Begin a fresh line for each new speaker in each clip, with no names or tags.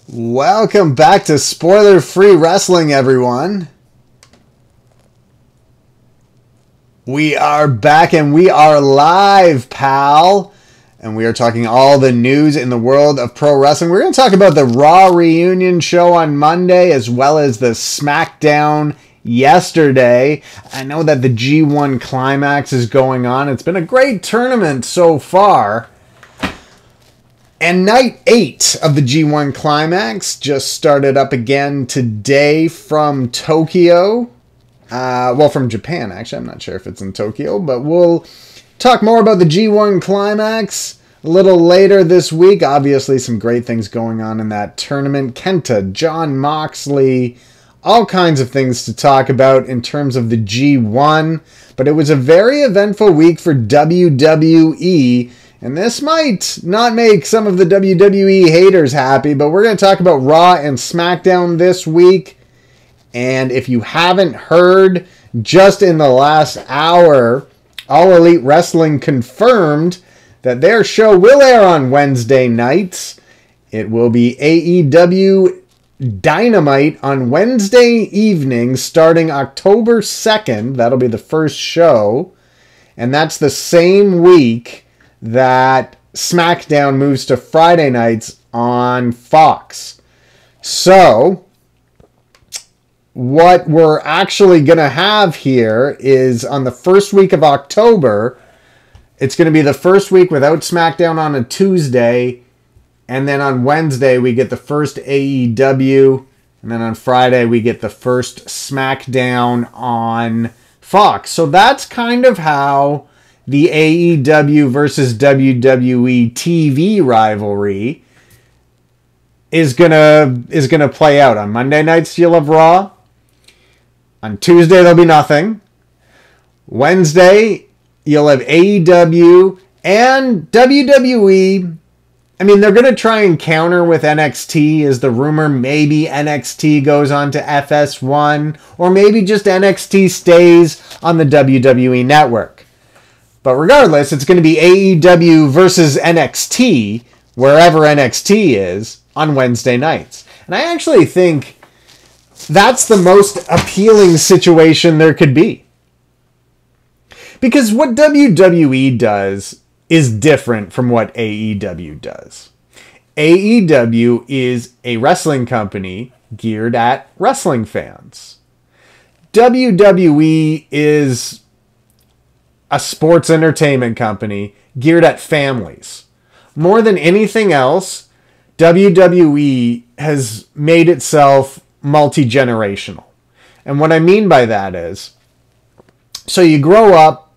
Welcome back to Spoiler-Free Wrestling, everyone. We are back and we are live, pal. And we are talking all the news in the world of pro wrestling. We're going to talk about the RAW Reunion show on Monday as well as the Smackdown yesterday. I know that the G1 Climax is going on. It's been a great tournament so far. And night 8 of the G1 Climax just started up again today from Tokyo. Well, from Japan, actually. I'm not sure if it's in Tokyo, but we'll talk more about the G1 Climax a little later this week. Obviously, some great things going on in that tournament. Kenta, Jon Moxley, all kinds of things to talk about in terms of the G1. But it was a very eventful week for WWE. And this might not make some of the WWE haters happy, but we're going to talk about Raw and SmackDown this week. And if you haven't heard, just in the last hour, All Elite Wrestling confirmed that their show will air on Wednesday nights. It will be AEW Dynamite on Wednesday evening starting October 2nd. That'll be the first show. And that's the same week that SmackDown moves to Friday nights on Fox. So, what we're actually going to have here is on the first week of October, it's going to be the first week without SmackDown on a Tuesday, and then on Wednesday we get the first AEW, and then on Friday we get the first SmackDown on Fox. So that's kind of how the AEW versus WWE TV rivalry is gonna play out. On Monday nights you'll have Raw. On Tuesday there'll be nothing. Wednesday you'll have AEW and WWE. I mean, they're gonna try and counter with NXT. Is the rumor maybe NXT goes on to FS1, or maybe just NXT stays on the WWE network. But regardless, it's going to be AEW versus NXT, wherever NXT is, on Wednesday nights. And I actually think that's the most appealing situation there could be. Because what WWE does is different from what AEW does. AEW is a wrestling company geared at wrestling fans. WWE is a sports entertainment company geared at families. More than anything else, WWE has made itself multi-generational. And what I mean by that is, so you grow up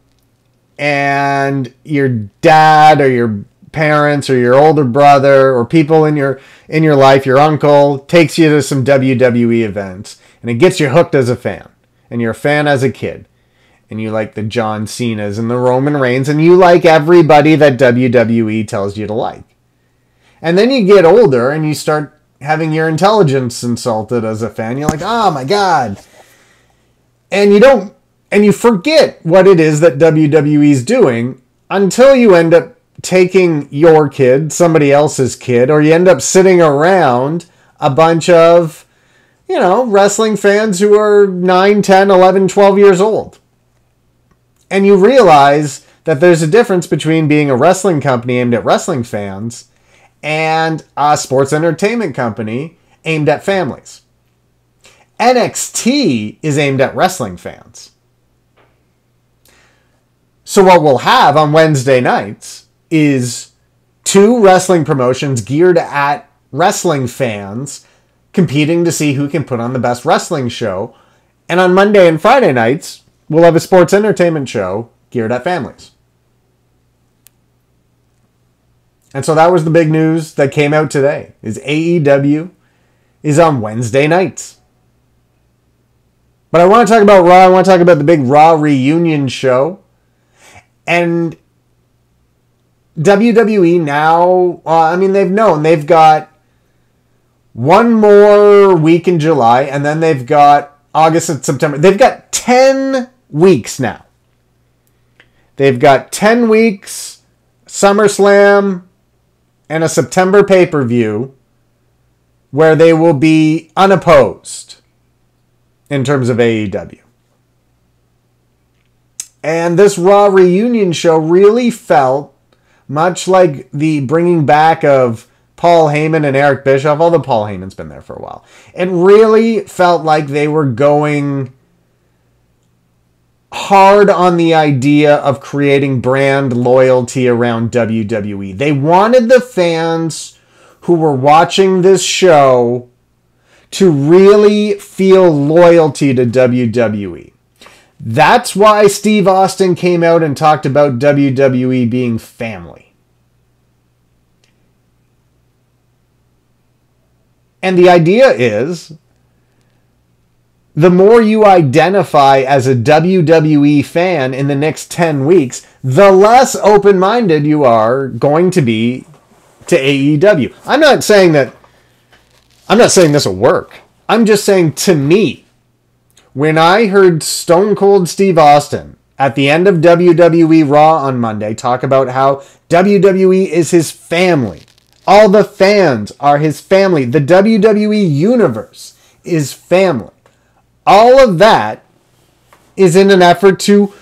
and your dad or your parents or your older brother or people in your life, your uncle, takes you to some WWE events and it gets you hooked as a fan. And you're a fan as a kid. And you like the John Cenas and the Roman Reigns, and you like everybody that WWE tells you to like. And then you get older and you start having your intelligence insulted as a fan. You're like, oh my God. And you forget what it is that WWE is doing until you end up taking your kid, somebody else's kid, or you end up sitting around a bunch of, wrestling fans who are 9, 10, 11, 12 years old. And you realize that there's a difference between being a wrestling company aimed at wrestling fans and a sports entertainment company aimed at families. NXT is aimed at wrestling fans. So what we'll have on Wednesday nights is 2 wrestling promotions geared at wrestling fans competing to see who can put on the best wrestling show. And on Monday and Friday nights, we'll have a sports entertainment show geared at families. And so that was the big news that came out today, is AEW is on Wednesday nights. But I want to talk about Raw. I want to talk about the big Raw Reunion show. And WWE now, they've got one more week in July, and then they've got August and September. They've got 10 weeks now. They've got 10 weeks, SummerSlam, and a September pay-per-view where they will be unopposed in terms of AEW. And this Raw Reunion show really felt much like the bringing back of Paul Heyman and Eric Bischoff, although Paul Heyman's been there for a while. It really felt like they were going hard on the idea of creating brand loyalty around WWE. They wanted the fans who were watching this show to really feel loyalty to WWE. That's why Steve Austin came out and talked about WWE being family. And the idea is, the more you identify as a WWE fan in the next 10 weeks, the less open-minded you are going to be to AEW. I'm not saying this will work. I'm just saying, to me, when I heard Stone Cold Steve Austin at the end of WWE Raw on Monday talk about how WWE is his family, all the fans are his family, the WWE Universe is family, all of that is in an effort to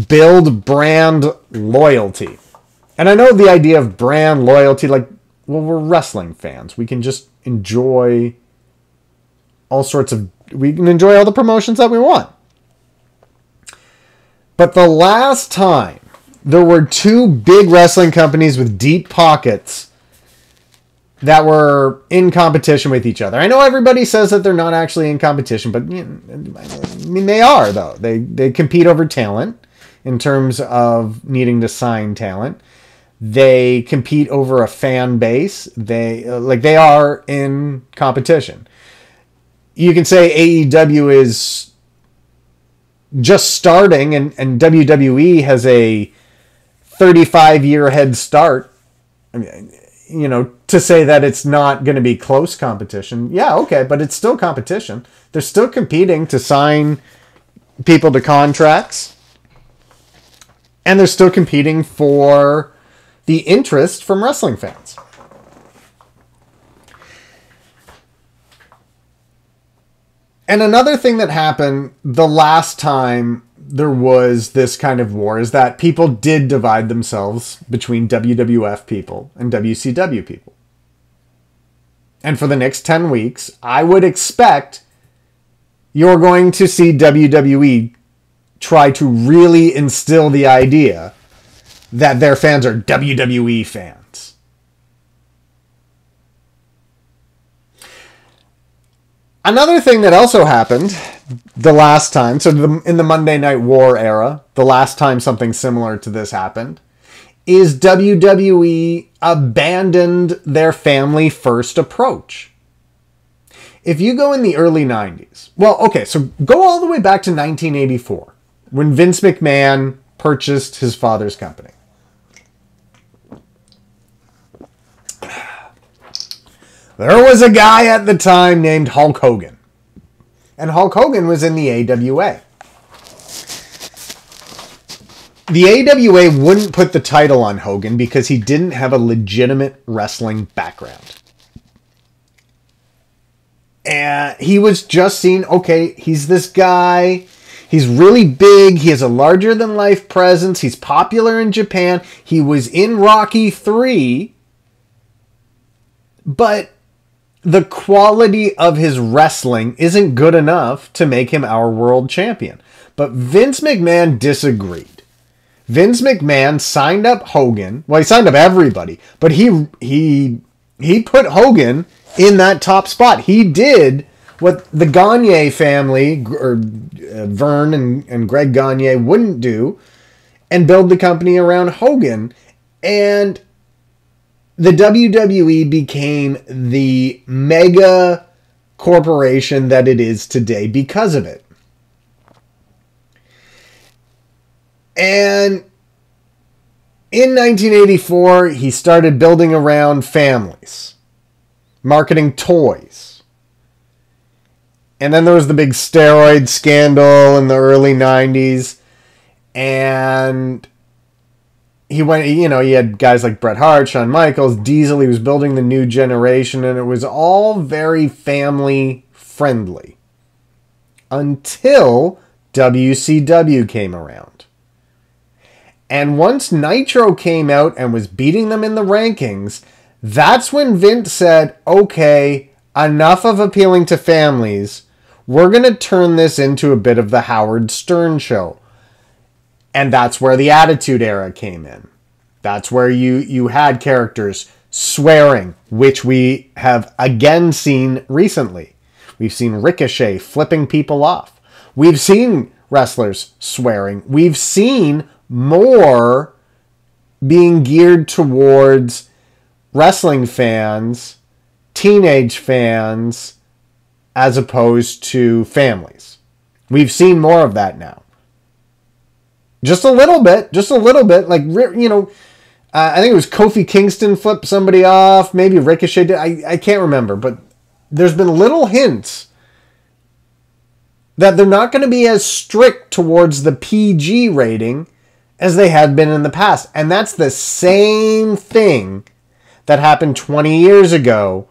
build brand loyalty. And I know the idea of brand loyalty, like, well, we're wrestling fans. We can just enjoy we can enjoy all the promotions that we want. But the last time there were two big wrestling companies with deep pockets that were in competition with each other. I know everybody says that they're not actually in competition, but I mean, they are, though. They compete over talent in terms of needing to sign talent. They compete over a fan base. They are in competition. You can say AEW is just starting and WWE has a 35-year head start. I mean, you know, to say that it's not going to be close competition. Yeah, okay, but it's still competition. They're still competing to sign people to contracts. And they're still competing for the interest from wrestling fans. And another thing that happened the last time there was this kind of war is that people did divide themselves between WWF people and WCW people. And for the next 10 weeks, I would expect you're going to see WWE try to really instill the idea that their fans are WWE fans. Another thing that also happened the last time, in the Monday Night War era, the last time something similar to this happened, is WWE abandoned their family first approach. If you go in the early 90s, well, okay, so go all the way back to 1984, when Vince McMahon purchased his father's company. There was a guy at the time named Hulk Hogan. And Hulk Hogan was in the AWA. The AWA wouldn't put the title on Hogan because he didn't have a legitimate wrestling background. And he was just seen, okay, he's this guy. He's really big. He has a larger-than-life presence. He's popular in Japan. He was in Rocky III. But the quality of his wrestling isn't good enough to make him our world champion. But Vince McMahon disagreed. Vince McMahon signed up Hogan. Well, he signed up everybody, but he put Hogan in that top spot. He did what the Gagne family, or Vern and Greg Gagne, wouldn't do, and build the company around Hogan. And the WWE became the mega corporation that it is today because of it. And in 1984, he started building around families, marketing toys. And then there was the big steroid scandal in the early 90s. And he went, you know, he had guys like Bret Hart, Shawn Michaels, Diesel. He was building the new generation, and it was all very family friendly until WCW came around. And once Nitro came out and was beating them in the rankings, that's when Vince said, okay, enough of appealing to families. We're going to turn this into a bit of the Howard Stern show. And that's where the Attitude Era came in. That's where you had characters swearing, which we have again seen recently. We've seen Ricochet flipping people off. We've seen wrestlers swearing. We've seen more being geared towards wrestling fans, teenage fans, as opposed to families. We've seen more of that now. Just a little bit. Like, you know, I think it was Kofi Kingston flipped somebody off. Maybe Ricochet did. I can't remember. But there's been little hints that they're not going to be as strict towards the PG rating as they had been in the past. And that's the same thing that happened 20 years ago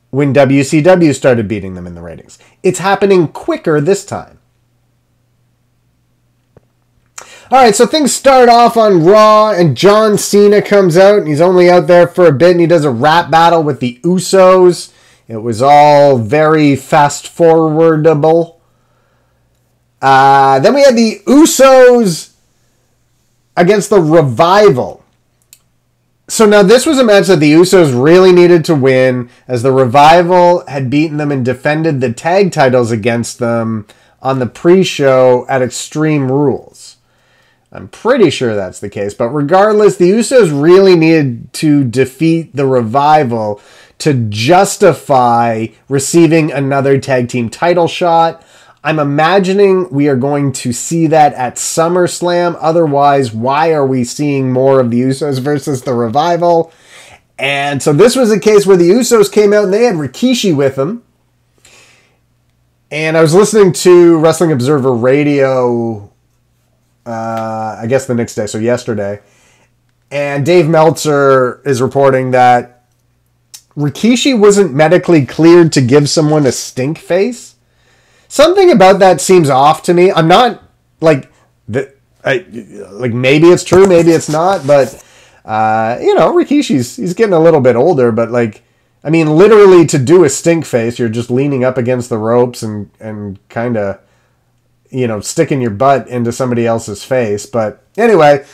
when WCW started beating them in the ratings. It's happening quicker this time. All right, so things start off on Raw, and John Cena comes out, and he's only out there for a bit, and he does a rap battle with the Usos. It was all very fast-forwardable. Then we had the Usos against the Revival. So now this was a match that the Usos really needed to win, as the Revival had beaten them and defended the tag titles against them on the pre-show at Extreme Rules. I'm pretty sure that's the case. But regardless, the Usos really needed to defeat the Revival to justify receiving another tag team title shot. I'm imagining we are going to see that at SummerSlam. Otherwise, why are we seeing more of the Usos versus the Revival? And so this was a case where the Usos came out and they had Rikishi with them. And I was listening to Wrestling Observer Radio, I guess the next day, so yesterday. And Dave Meltzer is reporting that Rikishi wasn't medically cleared to give someone a stink face. Something about that seems off to me. I'm not like maybe it's true, maybe it's not, but you know, Rikishi's getting a little bit older, but like, I mean, literally to do a stink face, you're just leaning up against the ropes and kind of, you know, sticking your butt into somebody else's face. But anyway,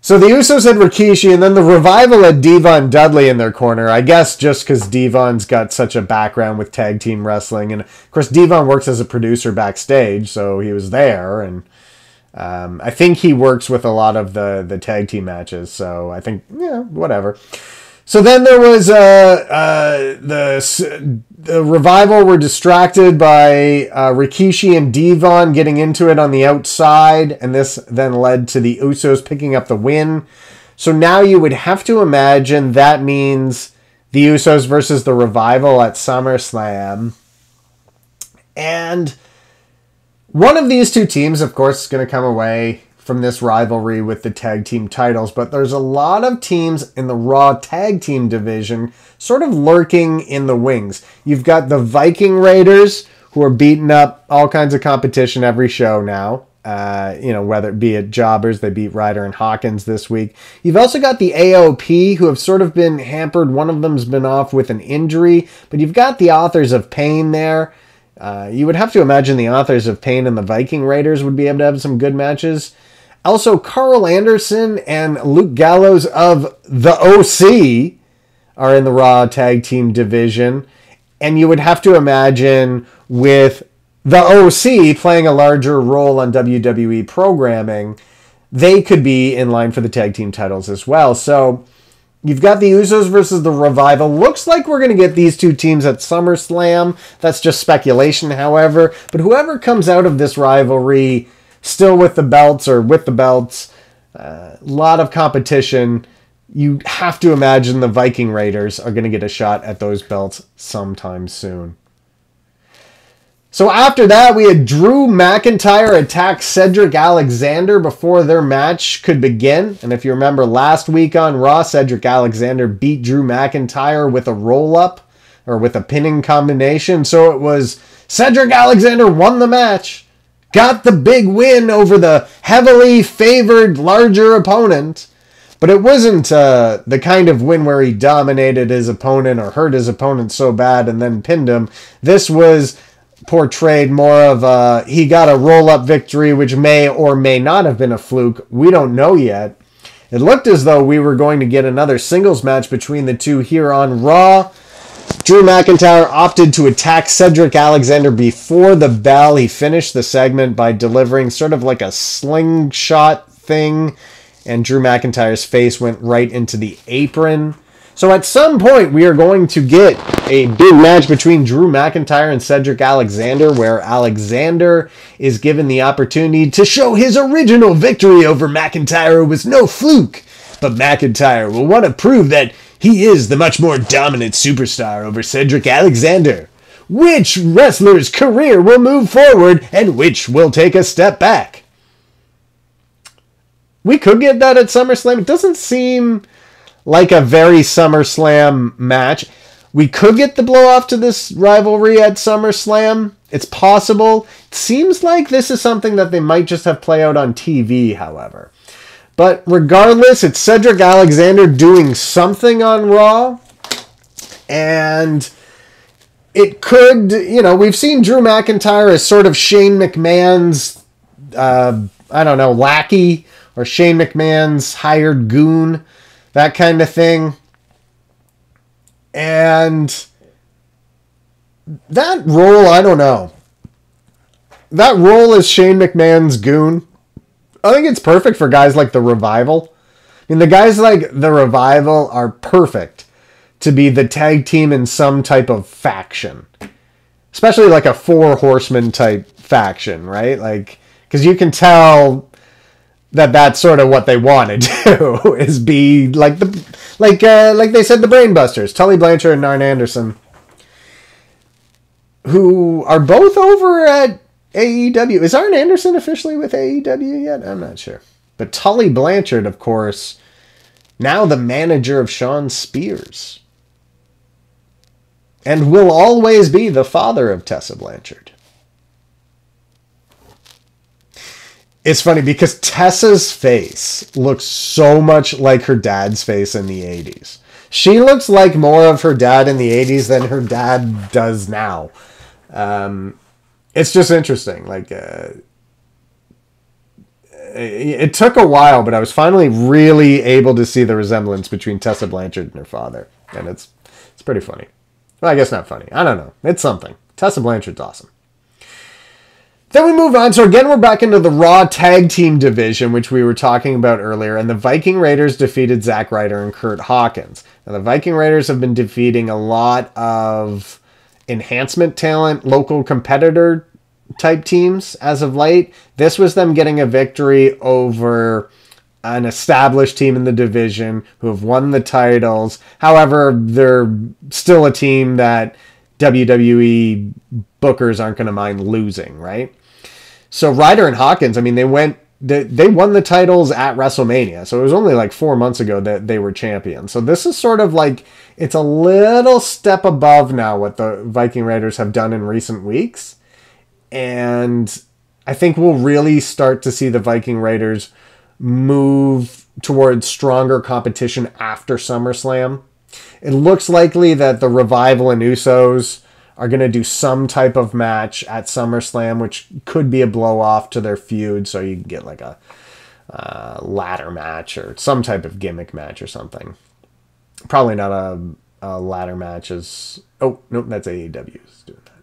so the Usos had Rikishi, and then the Revival had Devon Dudley in their corner. I guess just because Devon's got such a background with tag team wrestling. And of course, Devon works as a producer backstage, so he was there. And I think he works with a lot of the tag team matches. So I think, yeah, whatever. So then there was the Revival were distracted by Rikishi and Devon getting into it on the outside, and this then led to the Usos picking up the win. So now you would have to imagine that means the Usos versus the Revival at SummerSlam. And one of these two teams, of course, is going to come away from this rivalry with the tag team titles, but there's a lot of teams in the Raw tag team division sort of lurking in the wings. You've got the Viking Raiders, who are beating up all kinds of competition every show now. You know, whether it be at Jobbers, they beat Ryder and Hawkins this week. You've also got the AOP, who have sort of been hampered. One of them's been off with an injury, but you've got the Authors of Pain there. You would have to imagine the Authors of Pain and the Viking Raiders would be able to have some good matches. Also, Carl Anderson and Luke Gallows of the OC are in the Raw Tag Team division. And you would have to imagine with the OC playing a larger role on WWE programming, they could be in line for the tag team titles as well. So you've got the Usos versus the Revival. Looks like we're going to get these two teams at SummerSlam. That's just speculation, however. But whoever comes out of this rivalry still with the belts or with the belts, a lot of competition. You have to imagine the Viking Raiders are going to get a shot at those belts sometime soon. So after that, we had Drew McIntyre attack Cedric Alexander before their match could begin. And if you remember last week on Raw, Cedric Alexander beat Drew McIntyre with a roll-up or with a pinning combination. So it was Cedric Alexander won the match, got the big win over the heavily favored larger opponent. But it wasn't the kind of win where he dominated his opponent or hurt his opponent so bad and then pinned him. This was portrayed more of he got a roll-up victory, which may or may not have been a fluke. We don't know yet. It looked as though we were going to get another singles match between the two here on Raw. Drew McIntyre opted to attack Cedric Alexander before the bell. He finished the segment by delivering sort of like a slingshot thing, and Drew McIntyre's face went right into the apron. So at some point, we are going to get a big match between Drew McIntyre and Cedric Alexander, where Alexander is given the opportunity to show his original victory over McIntyre was no fluke. But McIntyre will want to prove that he is the much more dominant superstar over Cedric Alexander. Which wrestler's career will move forward and which will take a step back? We could get that at SummerSlam. It doesn't seem like a very SummerSlam match. We could get the blow off to this rivalry at SummerSlam. It's possible. It seems like this is something that they might just have play out on TV, however. But regardless, it's Cedric Alexander doing something on Raw. And it could, we've seen Drew McIntyre as sort of Shane McMahon's, lackey, or Shane McMahon's hired goon. That kind of thing. And that role, I don't know. That role as Shane McMahon's goon, I think it's perfect for guys like The Revival. I mean, the guys like The Revival are perfect to be the tag team in some type of faction. Especially like a Four Horsemen type faction, right? Like, because you can tell that that's sort of what they want to do, is be like they said, the Brainbusters, Tully Blanchard and Arn Anderson, who are both over at AEW. Is Arn Anderson officially with AEW yet? I'm not sure. But Tully Blanchard, of course, now the manager of Shawn Spears, and will always be the father of Tessa Blanchard. It's funny because Tessa's face looks so much like her dad's face in the 80s. She looks like more of her dad in the 80s than her dad does now. It's just interesting. Like, it took a while, but I was finally really able to see the resemblance between Tessa Blanchard and her father. And it's pretty funny. Well, I guess not funny. I don't know. It's something. Tessa Blanchard's awesome. Then we move on. So again, we're back into the Raw Tag Team division, which we were talking about earlier. And the Viking Raiders defeated Zack Ryder and Kurt Hawkins. Now, the Viking Raiders have been defeating a lot of enhancement talent, local competitor type teams as of late. This was them getting a victory over an established team in the division who have won the titles. However, they're still a team that WWE bookers aren't going to mind losing, right? So Ryder and Hawkins, I mean, they won the titles at WrestleMania. So it was only like 4 months ago that they were champions. So this is sort of like, it's a little step above now what the Viking Raiders have done in recent weeks. And I think we'll really start to see the Viking Raiders move towards stronger competition after SummerSlam. It looks likely that the Revival and Usos are going to do some type of match at SummerSlam, which could be a blow-off to their feud, so you can get like a ladder match or some type of gimmick match or something. Probably not a ladder match as... Oh, nope, that's AEW is doing that.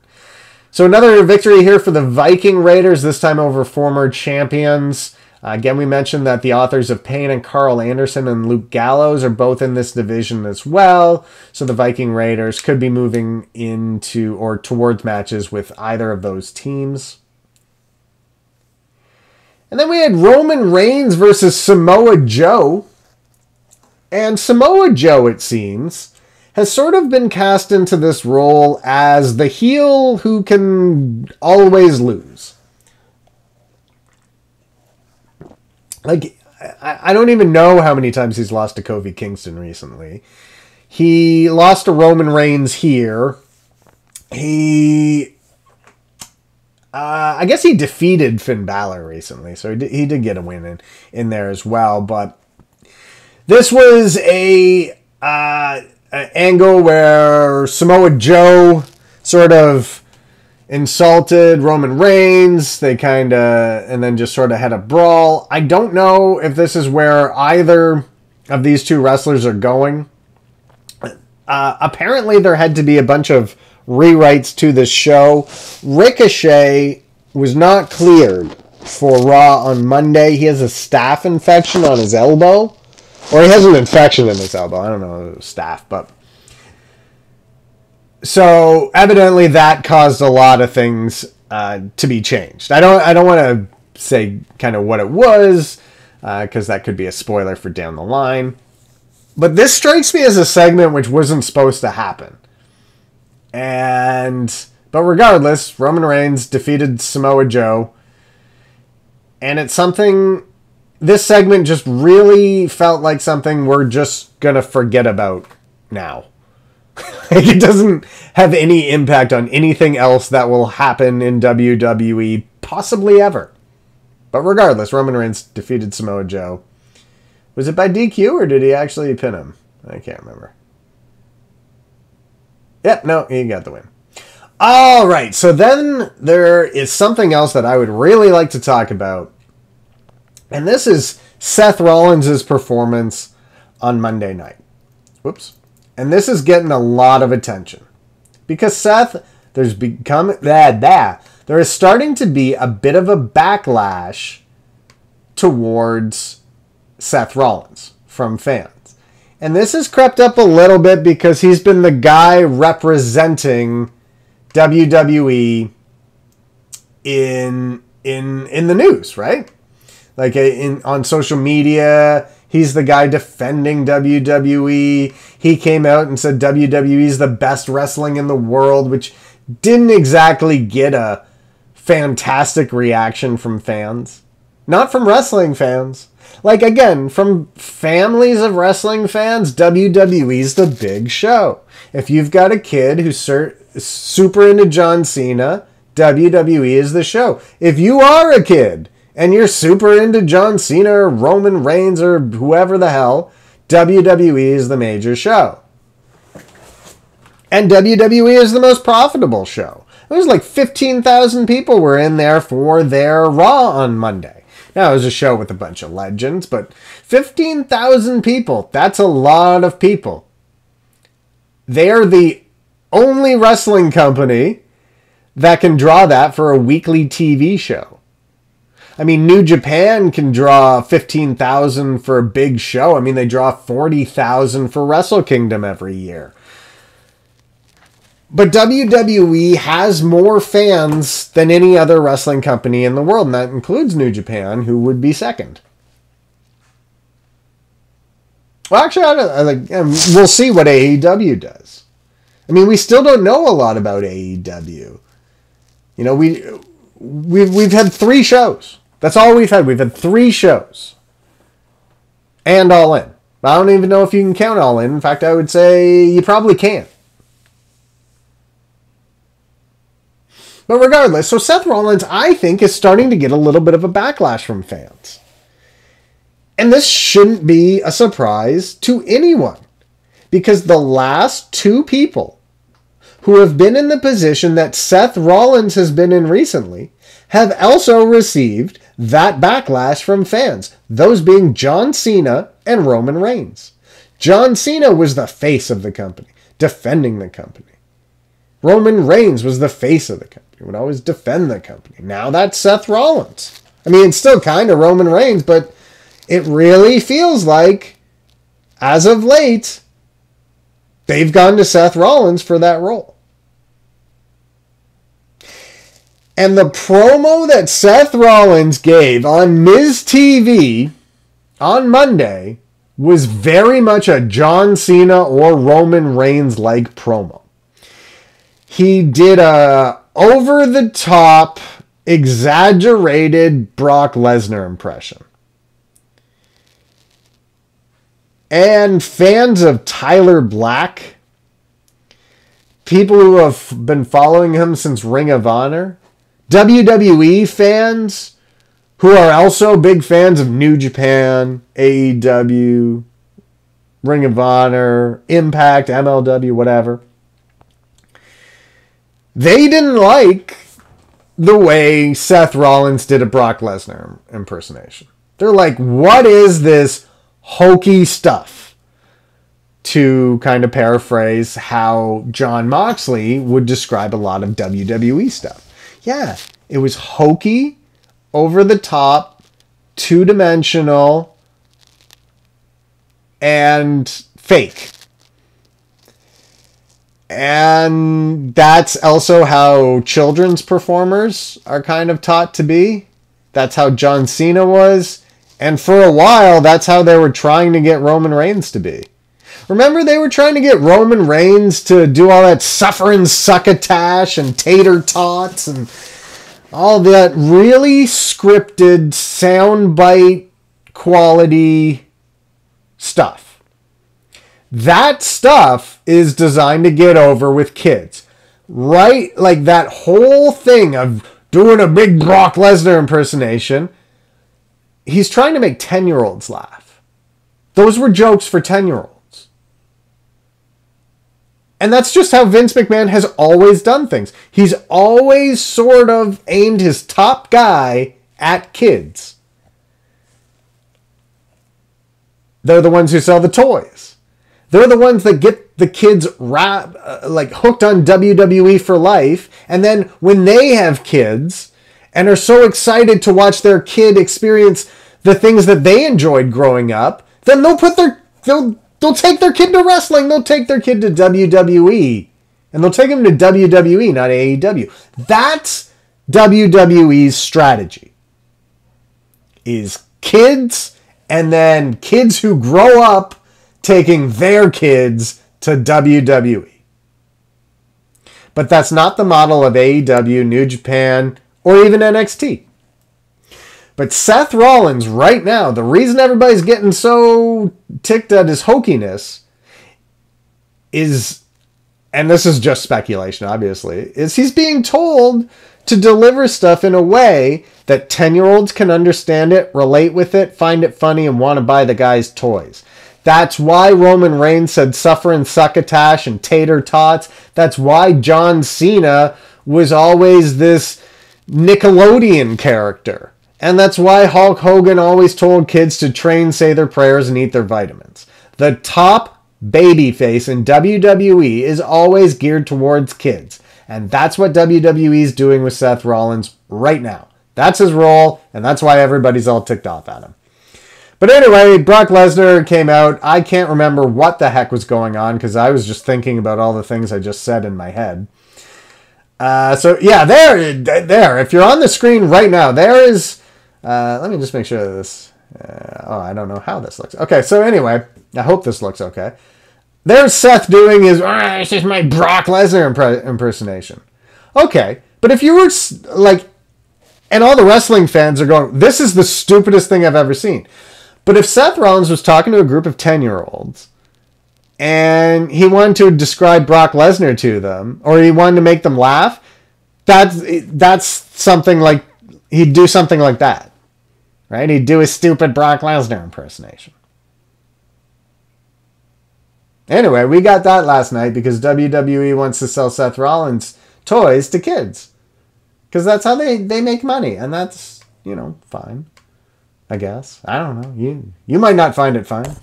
So another victory here for the Viking Raiders, this time over former champions. Again, we mentioned that the authors of Pain and Carl Anderson and Luke Gallows are both in this division as well. So the Viking Raiders could be moving into or towards matches with either of those teams. And then we had Roman Reigns versus Samoa Joe. And Samoa Joe, it seems, has sort of been cast into this role as the heel who can always lose. Like, I don't even know how many times he's lost to Kofi Kingston recently. He lost to Roman Reigns here. I guess he defeated Finn Balor recently, so he did get a win in there as well. But this was an angle where Samoa Joe sort of insulted Roman Reigns. They and then just sort of had a brawl. I don't know if this is where either of these two wrestlers are going. Apparently there had to be a bunch of rewrites to this show. Ricochet was not cleared for Raw on Monday. He has a staph infection on his elbow. Or he has an infection in his elbow. I don't know, staph, but... So, evidently that caused a lot of things to be changed. I don't want to say kind of what it was, because that could be a spoiler for down the line. But this strikes me as a segment which wasn't supposed to happen. But regardless, Roman Reigns defeated Samoa Joe. And it's something... This segment just really felt like something we're just going to forget about now. Like, it doesn't have any impact on anything else that will happen in WWE, possibly ever. But regardless, Roman Reigns defeated Samoa Joe. Was it by DQ or did he actually pin him? I can't remember. Yep, no, he got the win. All right, so then there is something else that I would really like to talk about. And this is Seth Rollins' performance on Monday night. Whoops. And this is getting a lot of attention. Because Seth, there is starting to be a bit of a backlash towards Seth Rollins from fans. And this has crept up a little bit because he's been the guy representing WWE in the news, right? Like on social media, he's the guy defending WWE. He came out and said WWE is the best wrestling in the world, which didn't exactly get a fantastic reaction from fans. Not from wrestling fans. Like, again, from families of wrestling fans, WWE's the big show. If you've got a kid who's super into John Cena, WWE is the show. If you are a kid and you're super into John Cena or Roman Reigns or whoever the hell, WWE is the major show. And WWE is the most profitable show. It was like 15,000 people were in there for their Raw on Monday. Now, it was a show with a bunch of legends, but 15,000 people, that's a lot of people. They're the only wrestling company that can draw that for a weekly TV show. I mean, New Japan can draw 15,000 for a big show. I mean, they draw 40,000 for Wrestle Kingdom every year. But WWE has more fans than any other wrestling company in the world, and that includes New Japan, who would be second. Well, actually, we'll see what AEW does. I mean, we still don't know a lot about AEW. You know, we've had 3 shows. That's all we've had. We've had 3 shows. And All In. I don't even know if you can count All In. In fact, I would say you probably can't. But regardless, so Seth Rollins, I think, is starting to get a little bit of a backlash from fans. And this shouldn't be a surprise to anyone. Because the last 2 people who have been in the position that Seth Rollins has been in recently have also received that backlash from fans. Those being John Cena and Roman Reigns. John Cena was the face of the company, defending the company. Roman Reigns was the face of the company, would always defend the company. Now that's Seth Rollins. I mean, it's still kind of Roman Reigns, but it really feels like, as of late, they've gone to Seth Rollins for that role. And the promo that Seth Rollins gave on Miz TV on Monday was very much a John Cena or Roman Reigns-like promo. He did a over-the-top, exaggerated Brock Lesnar impression. And fans of Tyler Black, people who have been following him since Ring of Honor, WWE fans who are also big fans of New Japan, AEW, Ring of Honor, Impact, MLW, whatever. They didn't like the way Seth Rollins did a Brock Lesnar impersonation. They're like, what is this hokey stuff? To kind of paraphrase how Jon Moxley would describe a lot of WWE stuff. Yeah, it was hokey, over the top, two-dimensional, and fake. And that's also how children's performers are kind of taught to be. That's how John Cena was. And for a while, that's how they were trying to get Roman Reigns to be. Remember, they were trying to get Roman Reigns to do all that suffering succotash and tater tots and all that really scripted, soundbite quality stuff. That stuff is designed to get over with kids. Right? Like that whole thing of doing a big Brock Lesnar impersonation. He's trying to make 10-year-olds laugh. Those were jokes for 10-year-olds. And that's just how Vince McMahon has always done things. He's always sort of aimed his top guy at kids. They're the ones who sell the toys. They're the ones that get the kids hooked on WWE for life. And then when they have kids and are so excited to watch their kid experience the things that they enjoyed growing up, then they'll take their kid to wrestling. They'll take their kid to WWE. And they'll take him to WWE, not AEW. That's WWE's strategy. Is kids and then kids who grow up taking their kids to WWE. But that's not the model of AEW, New Japan, or even NXT. But Seth Rollins right now, the reason everybody's getting so ticked at his hokiness is, and this is just speculation obviously, is he's being told to deliver stuff in a way that 10-year-olds can understand it, relate with it, find it funny, and want to buy the guy's toys. That's why Roman Reigns said suffering succotash and tater tots. That's why John Cena was always this Nickelodeon character. And that's why Hulk Hogan always told kids to train, say their prayers, and eat their vitamins. The top babyface in WWE is always geared towards kids. And that's what WWE is doing with Seth Rollins right now. That's his role, and that's why everybody's all ticked off at him. But anyway, Brock Lesnar came out. I can't remember what the heck was going on because I was just thinking about all the things I just said in my head. So yeah, there. If you're on the screen right now, there is... let me just make sure this... I don't know how this looks. Okay, so anyway, I hope this looks okay. There's Seth doing his... this is my Brock Lesnar impersonation. Okay, but if you were like... And all the wrestling fans are going, this is the stupidest thing I've ever seen. But if Seth Rollins was talking to a group of 10-year-olds and he wanted to describe Brock Lesnar to them, or he wanted to make them laugh, that's something like, he'd do something like that. Right? He'd do a stupid Brock Lesnar impersonation. Anyway, we got that last night because WWE wants to sell Seth Rollins toys to kids. Because that's how they make money. And that's, fine. I guess. I don't know. You might not find it fine.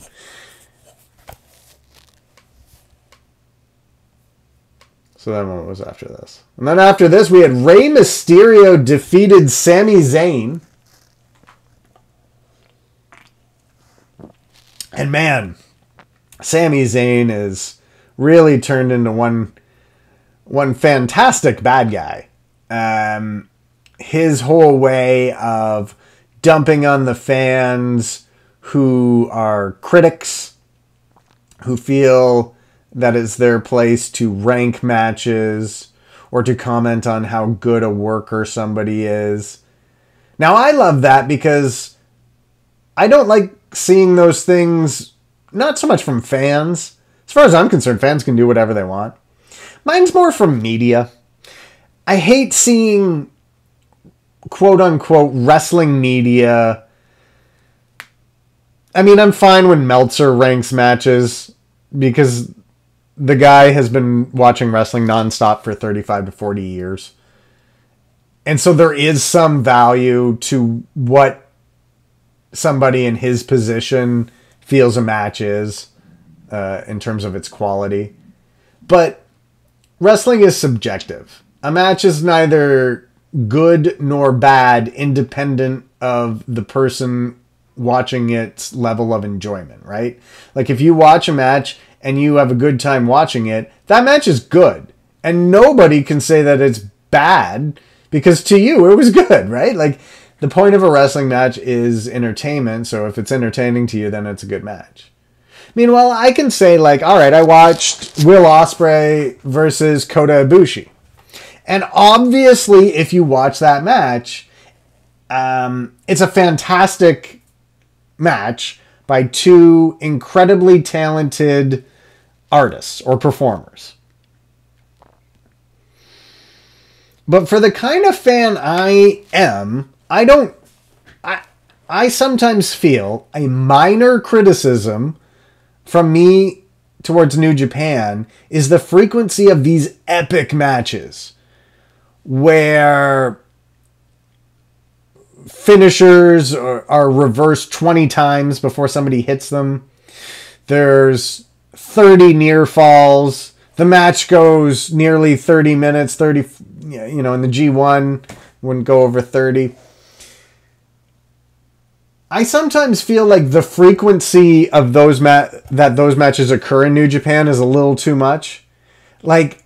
So then what was after this? And then after this, we had Rey Mysterio defeated Sami Zayn. And man, Sami Zayn is really turned into one fantastic bad guy. His whole way of dumping on the fans who are critics, who feel that it's their place to rank matches or to comment on how good a worker somebody is. Now, I love that because I don't like seeing those things, not so much from fans. As far as I'm concerned, fans can do whatever they want. Mine's more from media. I hate seeing quote-unquote wrestling media. I mean, I'm fine when Meltzer ranks matches because the guy has been watching wrestling nonstop for 35 to 40 years. And so there is some value to what somebody in his position feels a match is in terms of its quality. But wrestling is subjective. A match is neither good nor bad independent of the person watching its level of enjoyment, right? Like if you watch a match and you have a good time watching it, that match is good. And nobody can say that it's bad because to you it was good, right? Like the point of a wrestling match is entertainment, so if it's entertaining to you, then it's a good match. Meanwhile, I can say like, all right, I watched Will Ospreay versus Kota Ibushi. And obviously, if you watch that match, it's a fantastic match by two incredibly talented artists or performers. But for the kind of fan I am, I sometimes feel a minor criticism from me towards New Japan is the frequency of these epic matches where finishers are reversed 20 times before somebody hits them. There's 30 near falls. The match goes nearly 30 minutes, 30, you know, in the G1 wouldn't go over 30. I sometimes feel like the frequency of those those matches occur in New Japan is a little too much. Like,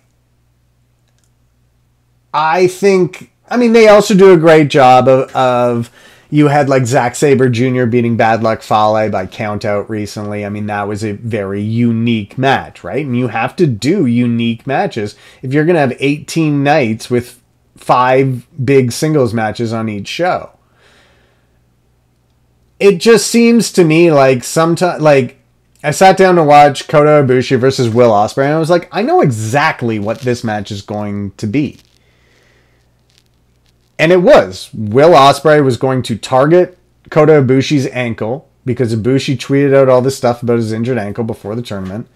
I think, I mean, they also do a great job of you had like Zack Sabre Jr. beating Bad Luck Fale by countout recently. I mean, that was a very unique match, right? And you have to do unique matches if you're going to have 18 nights with 5 big singles matches on each show. It just seems to me like sometimes, like, I sat down to watch Kota Ibushi versus Will Ospreay, and I was like, I know exactly what this match is going to be. And it was. Will Ospreay was going to target Kota Ibushi's ankle because Ibushi tweeted out all this stuff about his injured ankle before the tournament.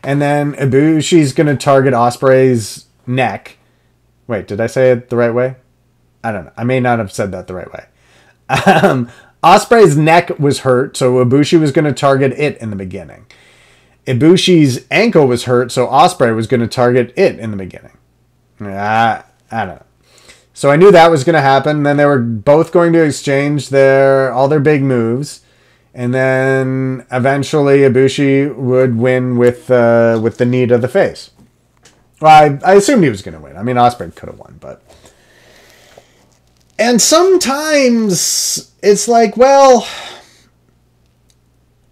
And then Ibushi's going to target Ospreay's neck. Wait, did I say it the right way? I don't know. I may not have said that the right way. Ospreay's neck was hurt, so Ibushi was going to target it in the beginning. Ibushi's ankle was hurt, so Ospreay was going to target it in the beginning. I don't know. So I knew that was going to happen. Then they were both going to exchange all their big moves. And then eventually Ibushi would win with the knee to the face. Well, I assumed he was going to win. I mean, Ospreay could have won, but... And sometimes it's like, well...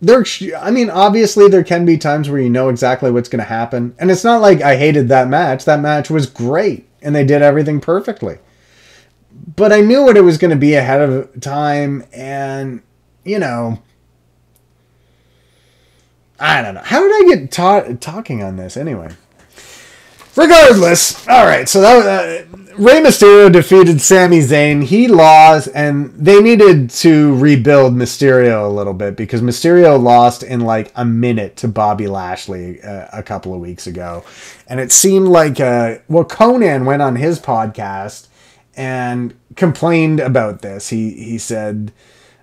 obviously there can be times where you know exactly what's going to happen. And it's not like I hated that match. That match was great. And they did everything perfectly. But I knew what it was going to be ahead of time. And, you know... I don't know. How did I get talking on this anyway? Regardless, all right. So that Rey Mysterio defeated Sami Zayn. He lost, and they needed to rebuild Mysterio a little bit because Mysterio lost in like a minute to Bobby Lashley a couple of weeks ago, and it seemed like Conan went on his podcast and complained about this. He said,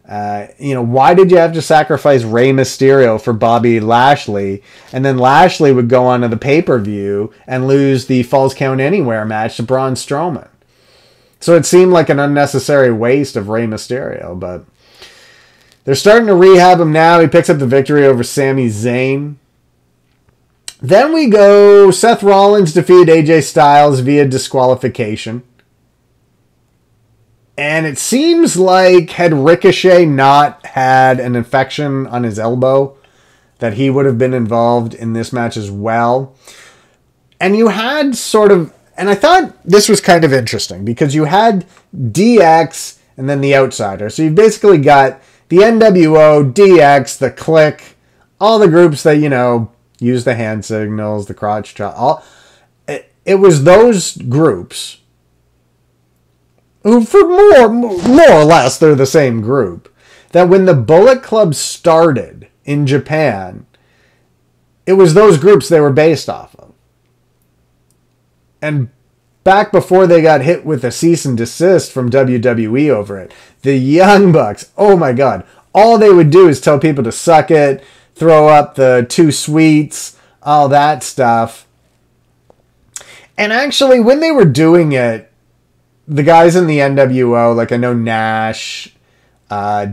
why did you have to sacrifice Rey Mysterio for Bobby Lashley? And then Lashley would go on to the pay-per-view and lose the Falls Count Anywhere match to Braun Strowman. So it seemed like an unnecessary waste of Rey Mysterio, but they're starting to rehab him now. He picks up the victory over Sami Zayn. Then we go, Seth Rollins defeated AJ Styles via disqualification. And it seems like had Ricochet not had an infection on his elbow, that he would have been involved in this match as well. And you had sort of, and I thought this was kind of interesting because you had DX and then the Outsider. So you've basically got the NWO, DX, the Click, all the groups that, you know, use the hand signals, the crotch chop. It was those groups who, for more or less, they're the same group, that when the Bullet Club started in Japan, it was those groups they were based off of. And back before they got hit with a cease and desist from WWE over it, the Young Bucks, oh my God, all they would do is tell people to suck it, throw up the 2 sweets, all that stuff. And actually, when they were doing it, the guys in the NWO, like I know Nash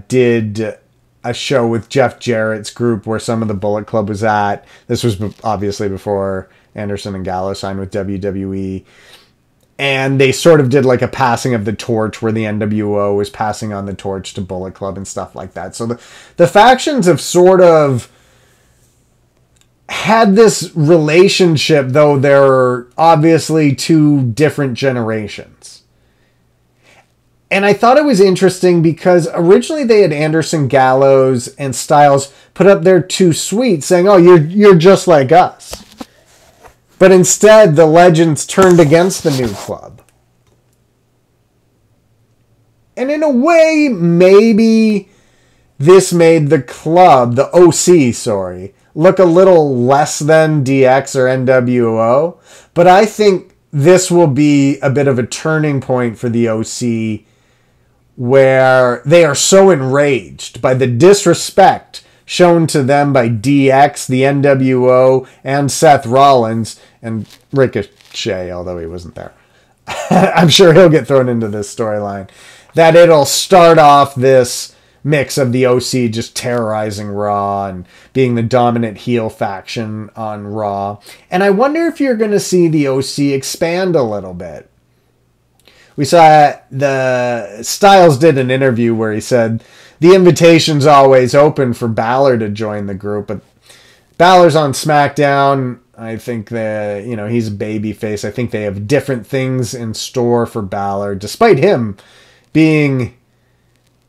did a show with Jeff Jarrett's group where some of the Bullet Club was at. This was obviously before Anderson and Gallo signed with WWE. And they sort of did like a passing of the torch where the NWO was passing on the torch to Bullet Club and stuff like that. So the factions have sort of had this relationship, though they're obviously 2 different generations. And I thought it was interesting because originally they had Anderson, Gallows, and Styles put up their 2 sweets saying, oh, you're just like us. But instead, the Legends turned against the new club. And in a way, maybe this made the club, the OC, sorry, look a little less than DX or NWO. But I think this will be a bit of a turning point for the OC, where they are so enraged by the disrespect shown to them by DX, the NWO, and Seth Rollins, and Ricochet, although he wasn't there. I'm sure he'll get thrown into this storyline. That it'll start off this mix of the OC just terrorizing Raw and being the dominant heel faction on Raw. And I wonder if you're going to see the OC expand a little bit. We saw the Styles did an interview where he said the invitation's always open for Balor to join the group, but Balor's on SmackDown. I think that, you know, he's a babyface. I think they have different things in store for Balor, despite him being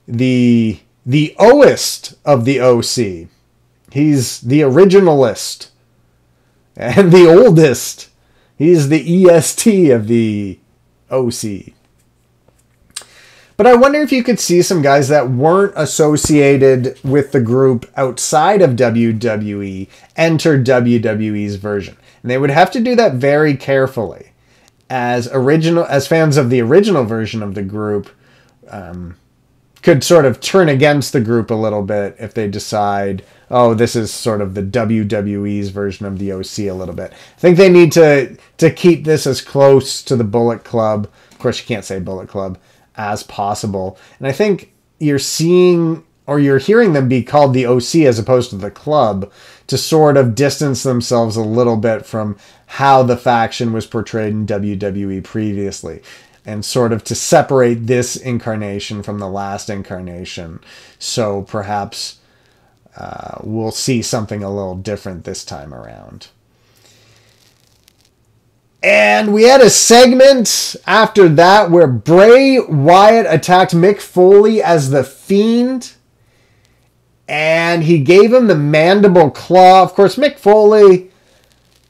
the oest of the OC. He's the originalist and the oldest. He's the EST of the OC. But I wonder if you could see some guys that weren't associated with the group outside of WWE enter WWE's version. And they would have to do that very carefully. As fans of the original version of the group, could sort of turn against the group a little bit if they decide, oh, this is sort of the WWE's version of the OC a little bit. I think they need to keep this as close to the Bullet Club. Of course, you can't say Bullet Club as possible. And I think you're seeing, or you're hearing them be called the OC as opposed to the club, to sort of distance themselves a little bit from how the faction was portrayed in WWE previously, and sort of to separate this incarnation from the last incarnation. So perhaps we'll see something a little different this time around. And we had a segment after that where Bray Wyatt attacked Mick Foley as the Fiend. And he gave him the mandible claw. Of course, Mick Foley,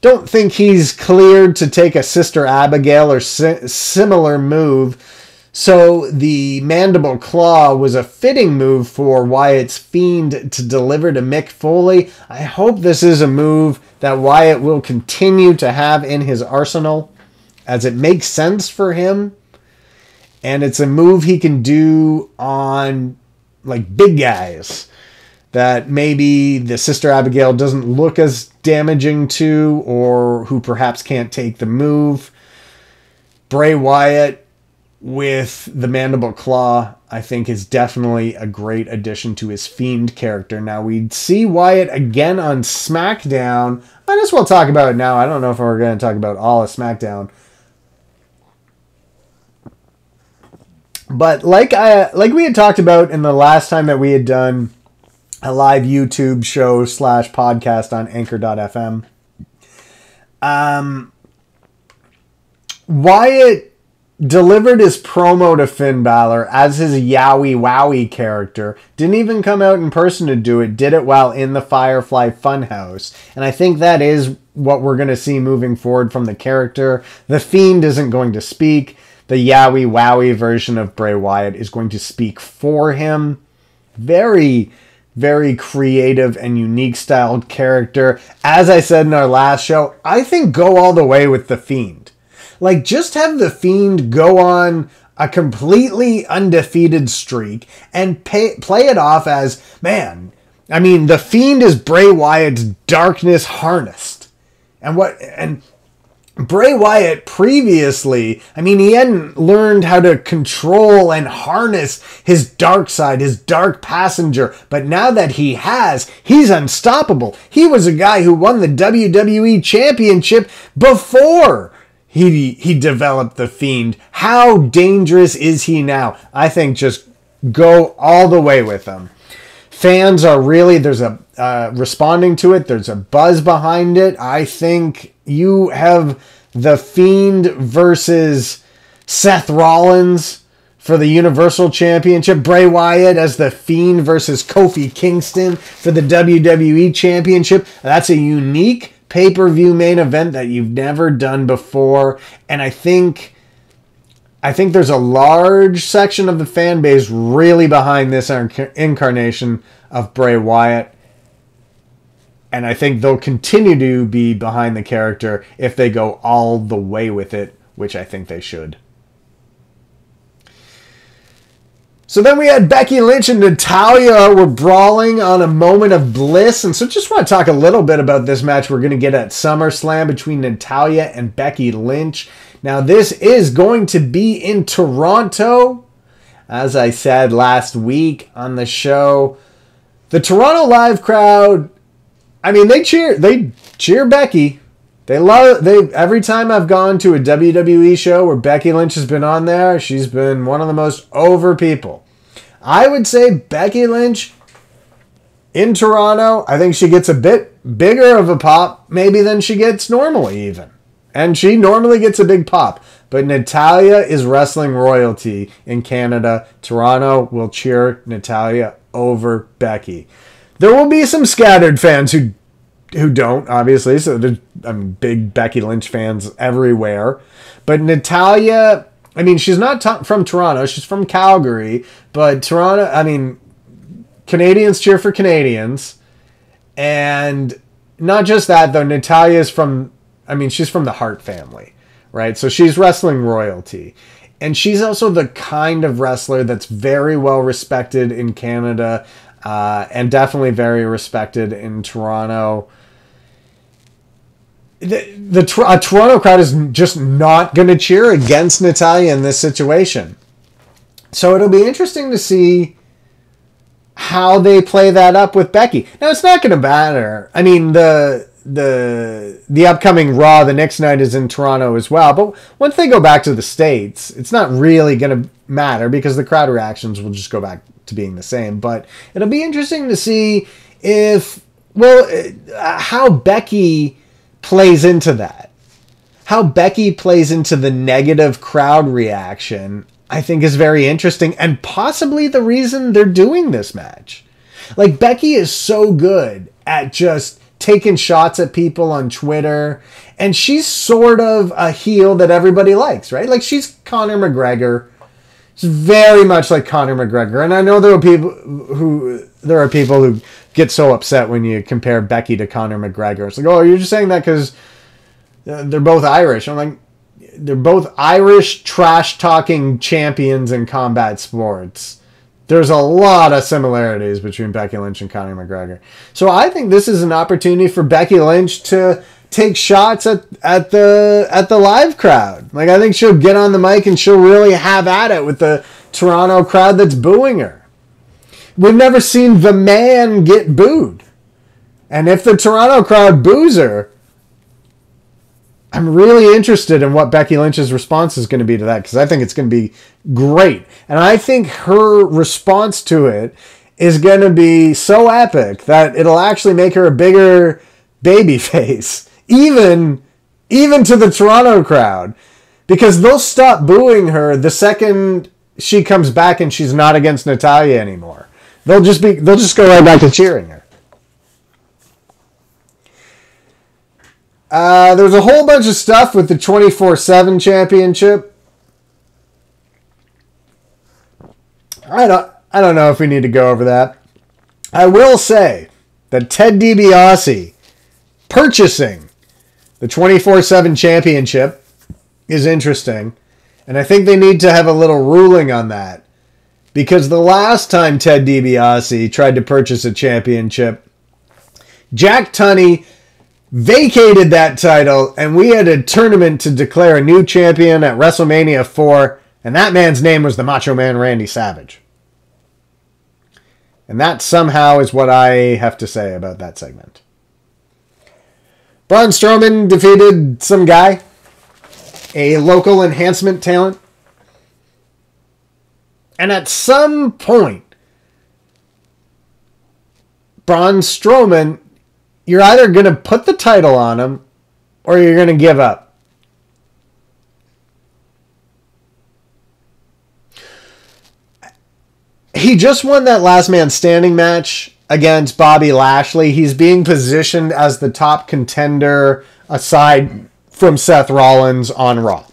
don't think he's cleared to take a Sister Abigail or similar move. So the mandible claw was a fitting move for Wyatt's Fiend to deliver to Mick Foley. I hope this is a move that Wyatt will continue to have in his arsenal, as it makes sense for him. And it's a move he can do on like big guys that maybe the Sister Abigail doesn't look as damaging to, or who perhaps can't take the move. Bray Wyatt with the mandible claw, I think, is definitely a great addition to his Fiend character. Now, we'd see Wyatt again on SmackDown. Might as well talk about it now. I don't know if we're going to talk about all of SmackDown. But like we had talked about in the last time that we had done a live YouTube show / podcast on Anchor.fm, Wyatt delivered his promo to Finn Balor as his Yowie Wowie character. Didn't even come out in person to do it. Did it while in the Firefly Funhouse. And I think that is what we're going to see moving forward from the character. The Fiend isn't going to speak. The Yowie Wowie version of Bray Wyatt is going to speak for him. Very, very creative and unique styled character. As I said in our last show, I think go all the way with The Fiend. Like, just have The Fiend go on a completely undefeated streak and play it off as, man, I mean, The Fiend is Bray Wyatt's darkness harnessed. And Bray Wyatt previously, I mean, he hadn't learned how to control and harness his dark side, his dark passenger. But now that he has, he's unstoppable. He was a guy who won the WWE Championship before he developed The Fiend. How dangerous is he now? I think just go all the way with him. Fans are really, there's a responding to it. There's a buzz behind it. I think you have The Fiend versus Seth Rollins for the Universal Championship. Bray Wyatt as The Fiend versus Kofi Kingston for the WWE Championship. That's a unique pay-per-view main event that you've never done before. And I think there's a large section of the fan base really behind this incarnation of Bray Wyatt. And I think they'll continue to be behind the character if they go all the way with it, which I think they should. So then we had Becky Lynch and Natalya were brawling on a moment of bliss. And so just want to talk a little bit about this match we're going to get at SummerSlam between Natalya and Becky Lynch. Now, this is going to be in Toronto. As I said last week on the show, the Toronto live crowd, I mean, they cheer Becky. Every time I've gone to a WWE show where Becky Lynch has been on there, she's been one of the most over people. I would say Becky Lynch in Toronto, I think she gets a bit bigger of a pop maybe than she gets normally even. And she normally gets a big pop. But Natalya is wrestling royalty in Canada. Toronto will cheer Natalya over Becky. There will be some scattered fans who don't, obviously. So there's big Becky Lynch fans everywhere. But Natalya, I mean, she's not from Toronto. She's from Calgary. But Toronto, I mean, Canadians cheer for Canadians. And not just that, though. Natalya is she's from the Hart family, right? So she's wrestling royalty. And she's also the kind of wrestler that's very well respected in Canada and definitely very respected in Toronto. The Toronto crowd is just not going to cheer against Natalya in this situation. So it'll be interesting to see how they play that up with Becky. Now, it's not going to matter. I mean, the upcoming Raw the next night is in Toronto as well. But once they go back to the States, it's not really going to matter because the crowd reactions will just go back to being the same. But it'll be interesting to see how Becky plays into that. How Becky plays into the negative crowd reaction, I think, is very interesting and possibly the reason they're doing this match. Like, Becky is so good at just taking shots at people on Twitter, and she's sort of a heel that everybody likes, right? Like, she's Conor McGregor. She's very much like Conor McGregor. And I know there are people who get so upset when you compare Becky to Conor McGregor. It's like, oh, you're just saying that because they're both Irish. I'm like, they're both Irish trash-talking champions in combat sports. There's a lot of similarities between Becky Lynch and Conor McGregor. So I think this is an opportunity for Becky Lynch to take shots at the live crowd. Like, I think she'll get on the mic and she'll really have at it with the Toronto crowd that's booing her. We've never seen the man get booed. And if the Toronto crowd boos her, I'm really interested in what Becky Lynch's response is going to be to that, because I think it's going to be great. And I think her response to it is going to be so epic that it'll actually make her a bigger baby face, even to the Toronto crowd, because they'll stop booing her the second she comes back and she's not against Natalya anymore. They'll just go right back to cheering her. There was a whole bunch of stuff with the 24/7 championship. I don't know if we need to go over that. I will say that Ted DiBiase purchasing the 24/7 championship is interesting, and I think they need to have a little ruling on that, because the last time Ted DiBiase tried to purchase a championship, Jack Tunney vacated that title, and we had a tournament to declare a new champion at WrestleMania 4, and that man's name was the Macho Man Randy Savage. And that somehow is what I have to say about that segment. Braun Strowman defeated some guy, a local enhancement talent. And at some point, Braun Strowman, you're either going to put the title on him or you're going to give up. He just won that last man standing match against Bobby Lashley. He's being positioned as the top contender aside from Seth Rollins on Raw.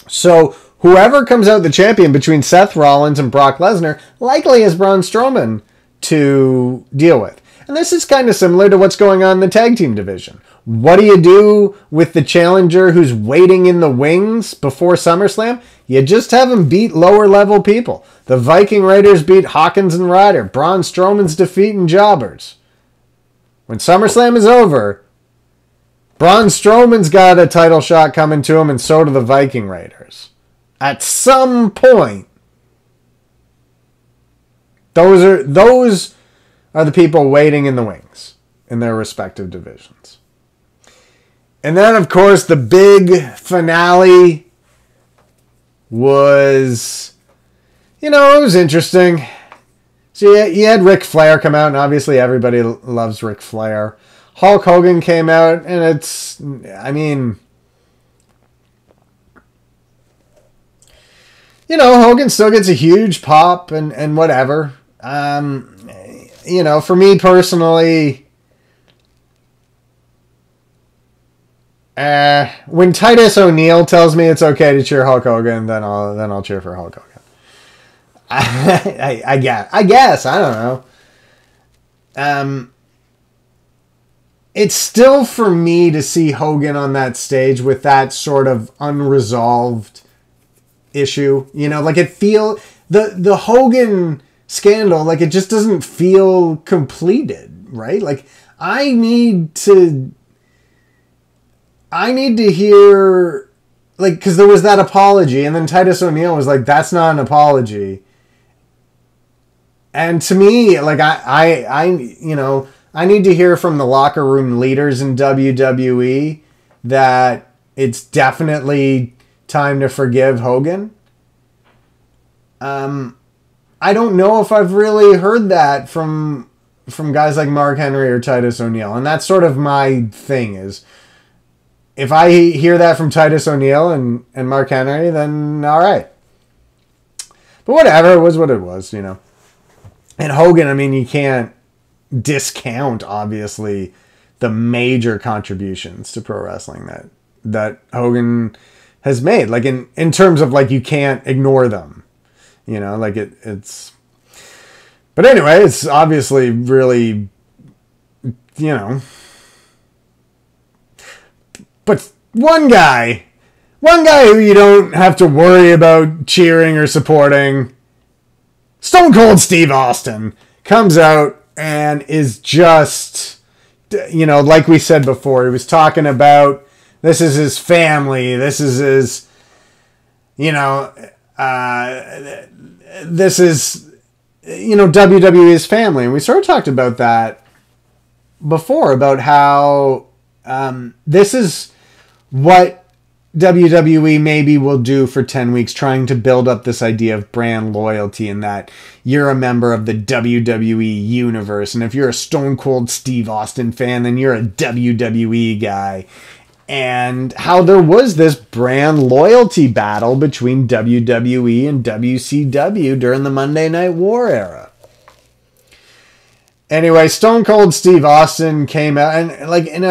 So whoever comes out the champion between Seth Rollins and Brock Lesnar likely has Braun Strowman to deal with. And this is kind of similar to what's going on in the tag team division. What do you do with the challenger who's waiting in the wings before SummerSlam? You just have him beat lower level people. The Viking Raiders beat Hawkins and Ryder. Braun Strowman's defeating jobbers. When SummerSlam is over, Braun Strowman's got a title shot coming to him, and so do the Viking Raiders. At some point, those are the people waiting in the wings in their respective divisions. And then, of course, the big finale was, it was interesting. So you had Ric Flair come out, and obviously everybody loves Ric Flair. Hulk Hogan came out, and Hogan still gets a huge pop and whatever. For me personally, when Titus O'Neil tells me it's okay to cheer Hulk Hogan, then I'll cheer for Hulk Hogan. I guess I don't know. It's still for me to see Hogan on that stage with that sort of unresolved issue. The Hogan scandal, it just doesn't feel completed, right? I need to hear, because there was that apology, and then Titus O'Neil was like, that's not an apology. And to me, I need to hear from the locker room leaders in WWE that it's definitely time to forgive Hogan. I don't know if I've really heard that from guys like Mark Henry or Titus O'Neil. And that's sort of my thing is, if I hear that from Titus O'Neil and Mark Henry, then all right. But whatever, it was what it was, And Hogan, you can't discount, obviously, the major contributions to pro wrestling that Hogan has made. In terms of, you can't ignore them. It's... But anyway, it's obviously really, But one guy who you don't have to worry about cheering or supporting, Stone Cold Steve Austin, comes out and is just, like we said before, he was talking about this is his family, this is his, this is, WWE's family. And we sort of talked about that before, about how this is what WWE maybe will do for 10 weeks, trying to build up this idea of brand loyalty and that you're a member of the WWE universe. And if you're a Stone Cold Steve Austin fan, then you're a WWE guy. And how there was this brand loyalty battle between WWE and WCW during the Monday Night War era. Anyway, Stone Cold Steve Austin came out and like in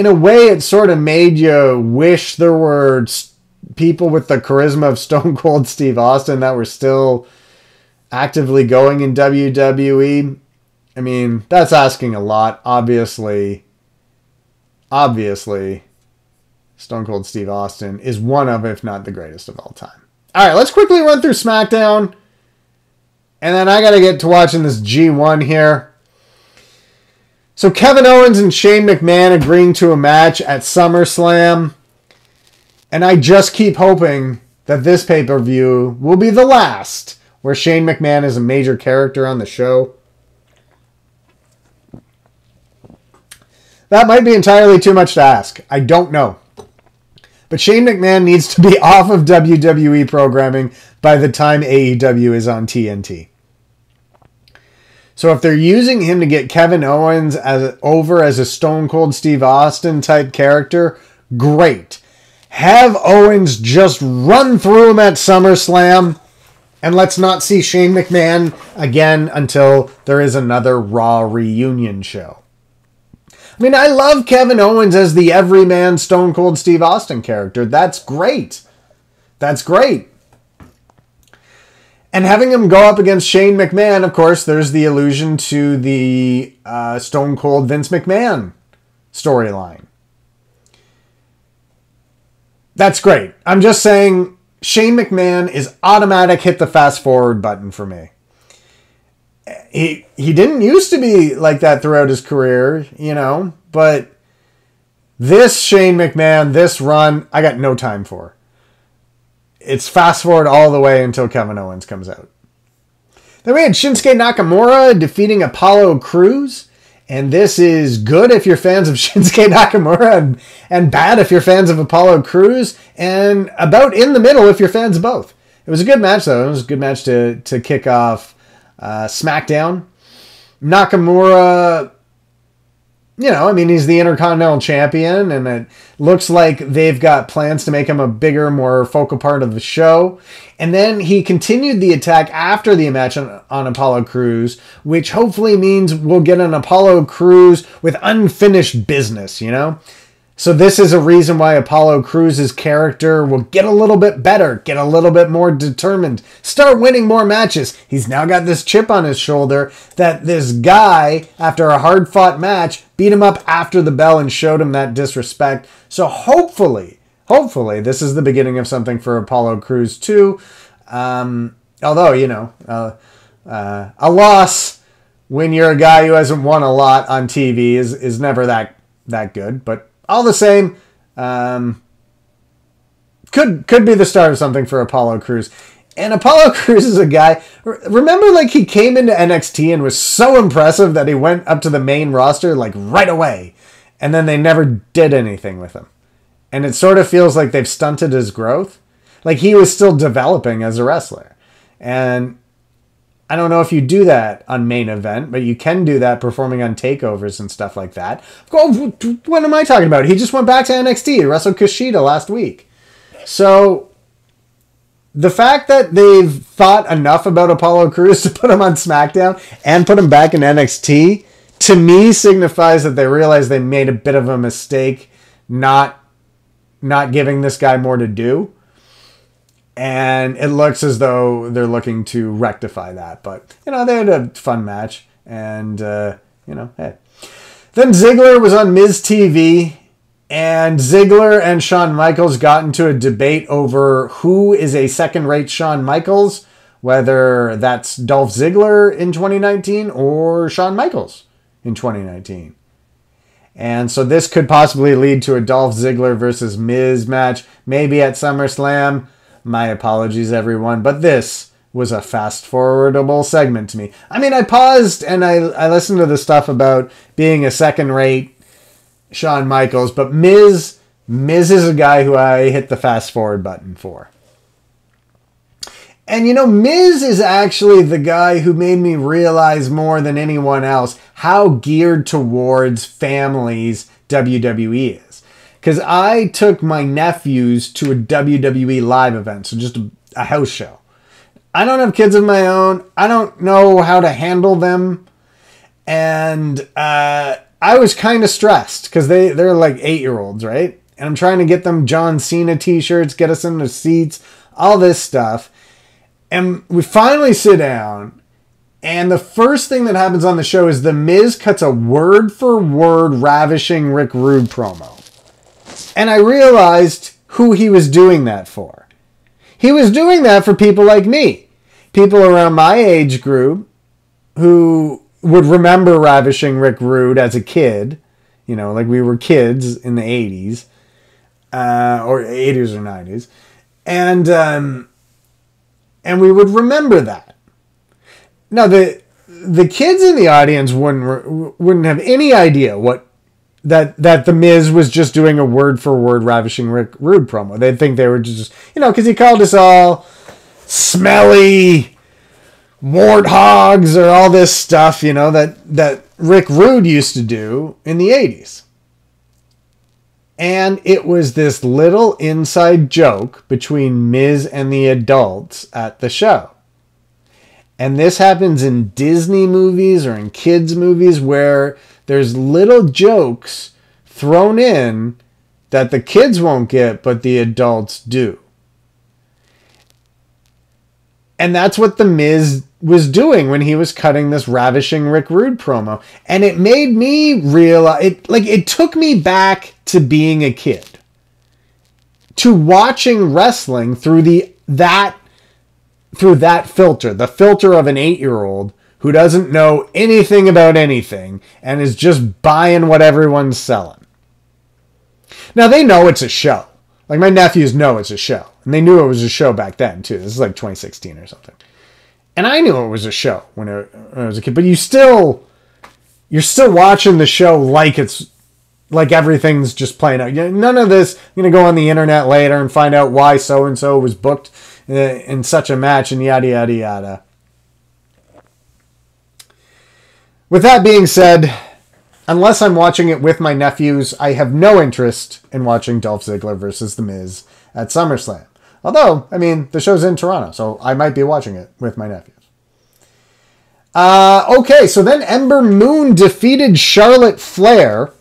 a way it sort of made you wish there were people with the charisma of Stone Cold Steve Austin that were still actively going in WWE. I mean, that's asking a lot. Obviously, Stone Cold Steve Austin is one of, if not the greatest of all time. All right, let's quickly run through SmackDown. And then I got to get to watching this G1 here. So Kevin Owens and Shane McMahon agreeing to a match at SummerSlam. And I just keep hoping that this pay-per-view will be the last where Shane McMahon is a major character on the show. That might be entirely too much to ask. I don't know. But Shane McMahon needs to be off of WWE programming by the time AEW is on TNT. So if they're using him to get Kevin Owens over as a Stone Cold Steve Austin type character, great. Have Owens just run through him at SummerSlam, and let's not see Shane McMahon again until there is another Raw Reunion show. I mean, I love Kevin Owens as the everyman Stone Cold Steve Austin character. That's great. That's great. And having him go up against Shane McMahon, of course, there's the allusion to the Stone Cold Vince McMahon storyline. That's great. I'm just saying Shane McMahon is automatic hit the fast forward button for me. He didn't used to be like that throughout his career, you know, but this Shane McMahon, this run, I got no time for. It's fast forward all the way until Kevin Owens comes out. Then we had Shinsuke Nakamura defeating Apollo Crews, and this is good if you're fans of Shinsuke Nakamura and bad if you're fans of Apollo Crews, and about in the middle if you're fans of both. It was a good match, though. It was a good match to kick off SmackDown. Nakamura, you know, I mean, he's the Intercontinental Champion, and it looks like they've got plans to make him a bigger, more focal part of the show. And then he continued the attack after the match on Apollo Crews, which hopefully means we'll get an Apollo Crews with unfinished business, you know? So this is a reason why Apollo Crews' character will get a little bit better, get a little bit more determined, start winning more matches. He's now got this chip on his shoulder that this guy, after a hard-fought match, beat him up after the bell and showed him that disrespect. So hopefully, this is the beginning of something for Apollo Crews too. Although, you know, a loss when you're a guy who hasn't won a lot on TV is never that good, but all the same, could be the start of something for Apollo Crews. And Apollo Crews is a guy, remember, like, he came into NXT and was so impressive that he went up to the main roster, like, right away. And then they never did anything with him. And it sort of feels like they've stunted his growth. Like, he was still developing as a wrestler. And I don't know if you do that on Main Event, but you can do that performing on takeovers and stuff like that. What am I talking about? He just went back to NXT. He wrestled Kushida last week. So the fact that they've thought enough about Apollo Crews to put him on SmackDown and put him back in NXT, to me signifies that they realize they made a bit of a mistake not giving this guy more to do. And it looks as though they're looking to rectify that. But, you know, they had a fun match. And, you know, hey. Then Ziggler was on Miz TV. And Ziggler and Shawn Michaels got into a debate over who is a second-rate Shawn Michaels. Whether that's Dolph Ziggler in 2019 or Shawn Michaels in 2019. And so this could possibly lead to a Dolph Ziggler versus Miz match. Maybe at SummerSlam. My apologies, everyone, but this was a fast-forwardable segment to me. I mean, I paused and I listened to the stuff about being a second-rate Shawn Michaels, but Miz is a guy who I hit the fast forward button for. And Miz is actually the guy who made me realize more than anyone else how geared towards families WWE is. Because I took my nephews to a WWE live event, so just a house show. I don't have kids of my own. I don't know how to handle them. And I was kind of stressed because they're like 8-year-olds, right? And I'm trying to get them John Cena t-shirts, get us in the seats, all this stuff. And we finally sit down, and the first thing that happens on the show is The Miz cuts a word-for-word ravishing Rick Rude promo. And I realized who he was doing that for. He was doing that for people like me. People around my age group who would remember ravishing Rick Rude as a kid. Like we were kids in the 80s. Or 80s or 90s. And we would remember that. Now, the kids in the audience wouldn't have any idea that The Miz was just doing a word-for-word ravishing Rick Rude promo. They'd think they were just, because he called us all smelly warthogs or all this stuff, that Rick Rude used to do in the 80s. And it was this little inside joke between Miz and the adults at the show. And this happens in Disney movies or in kids' movies where there's little jokes thrown in that the kids won't get, but the adults do. And that's what The Miz was doing when he was cutting this ravishing Rick Rude promo. And it made me realize, it took me back to being a kid. To watching wrestling through that filter. The filter of an 8-year-old who doesn't know anything about anything and is just buying what everyone's selling. Now, they know it's a show. Like, my nephews know it's a show. And they knew it was a show back then, too. This is like 2016 or something. And I knew it was a show when I was a kid. But you're still watching the show like it's like everything's just playing out. None of this, I'm going to go on the internet later and find out why so-and-so was booked in such a match and yada, yada, yada. With that being said, unless I'm watching it with my nephews, I have no interest in watching Dolph Ziggler versus The Miz at SummerSlam. Although, the show's in Toronto, so I might be watching it with my nephews. Okay, so then Ember Moon defeated Charlotte Flair.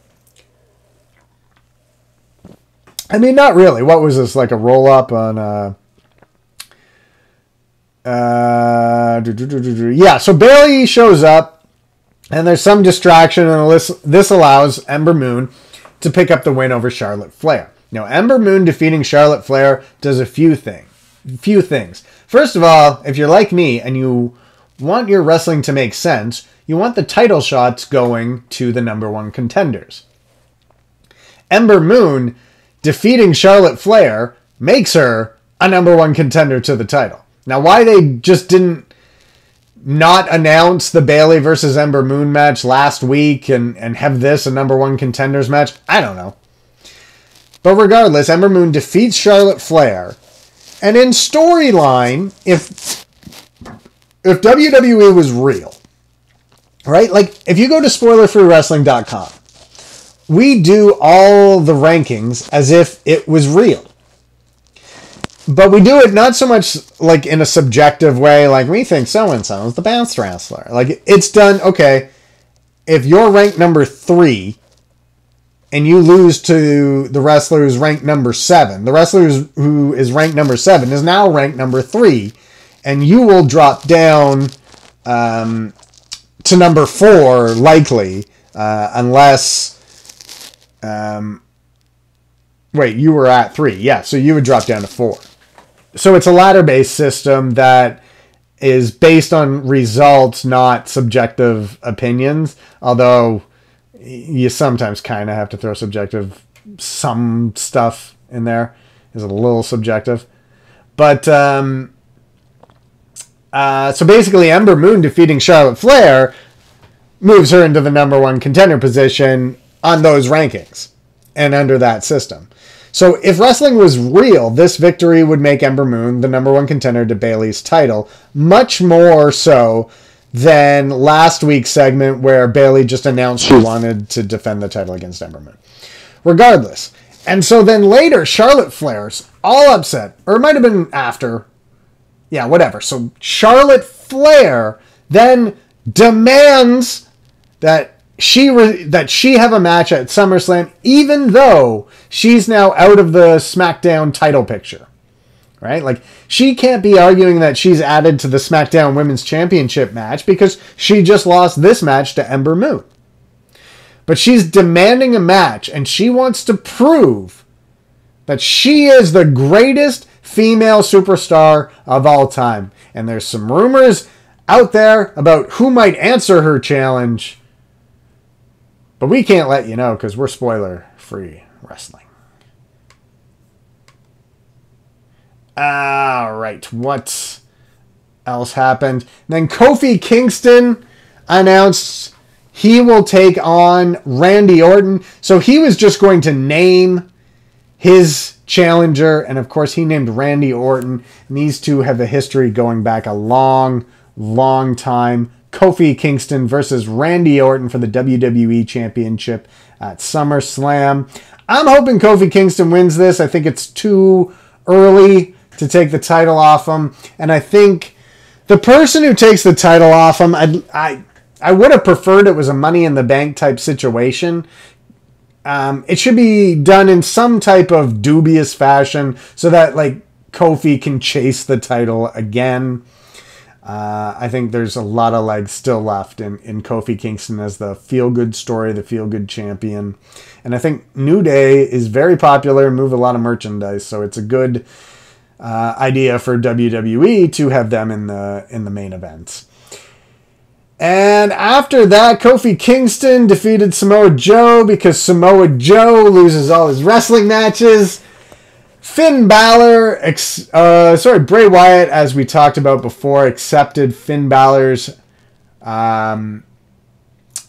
Not really. What was this, like a roll-up on... Yeah, so Bayley shows up, and there's some distraction, and this allows Ember Moon to pick up the win over Charlotte Flair. Now, Ember Moon defeating Charlotte Flair does a few things. First of all, if you're like me and you want your wrestling to make sense, you want the title shots going to the number one contenders. Ember Moon defeating Charlotte Flair makes her a number one contender to the title. Now, why they just didn't not announce the Bayley versus Ember Moon match last week and have this a number one contenders match, I don't know. But regardless, Ember Moon defeats Charlotte Flair. And in storyline, if WWE was real, right? Like, if you go to spoilerfreewrestling.com, we do all the rankings as if it was real. But we do it not so much like in a subjective way, like we think so-and-so is the best wrestler. Like, it's done, okay, if you're ranked number 3 and you lose to the wrestler who's ranked number 7, the wrestler who is ranked number 7 is now ranked number 3, and you will drop down to number 4, likely, unless... wait, you were at 3. Yeah, so you would drop down to 4. So it's a ladder-based system that is based on results, not subjective opinions. Although you sometimes kind of have to throw some stuff in there is a little subjective. But so basically, Ember Moon defeating Charlotte Flair moves her into the number one contender position on those rankings and under that system. So if wrestling was real, this victory would make Ember Moon the #1 contender to Bayley's title, much more so than last week's segment where Bayley just announced she wanted to defend the title against Ember Moon. Regardless. And so then later, Charlotte Flair's all upset. Or it might have been after. Yeah, whatever. So Charlotte Flair then demands that she have a match at SummerSlam, even though she's now out of the SmackDown title picture. Right? Like, she can't be arguing that she's added to the SmackDown Women's Championship match because she just lost this match to Ember Moon. But she's demanding a match, and she wants to prove that she is the greatest female superstar of all time. And there's some rumors out there about who might answer her challenge. But we can't let you know because we're spoiler-free wrestling. All right, what else happened? And then Kofi Kingston announced he will take on Randy Orton. So he was just going to name his challenger, and of course he named Randy Orton. And these two have a history going back a long, long time. Kofi Kingston versus Randy Orton for the WWE Championship at SummerSlam. I'm hoping Kofi Kingston wins this. I think it's too early to take the title off him. And I think the person who takes the title off him, I would have preferred it was a Money in the Bank type situation. It should be done in some type of dubious fashion so that like Kofi can chase the title again. I think there's a lot of legs still left in Kofi Kingston as the feel-good story, the feel-good champion. And I think New Day is very popular and move a lot of merchandise, so it's a good idea for WWE to have them in the main events. And after that, Kofi Kingston defeated Samoa Joe because Samoa Joe loses all his wrestling matches. Finn Balor, Bray Wyatt, as we talked about before, accepted Finn Balor's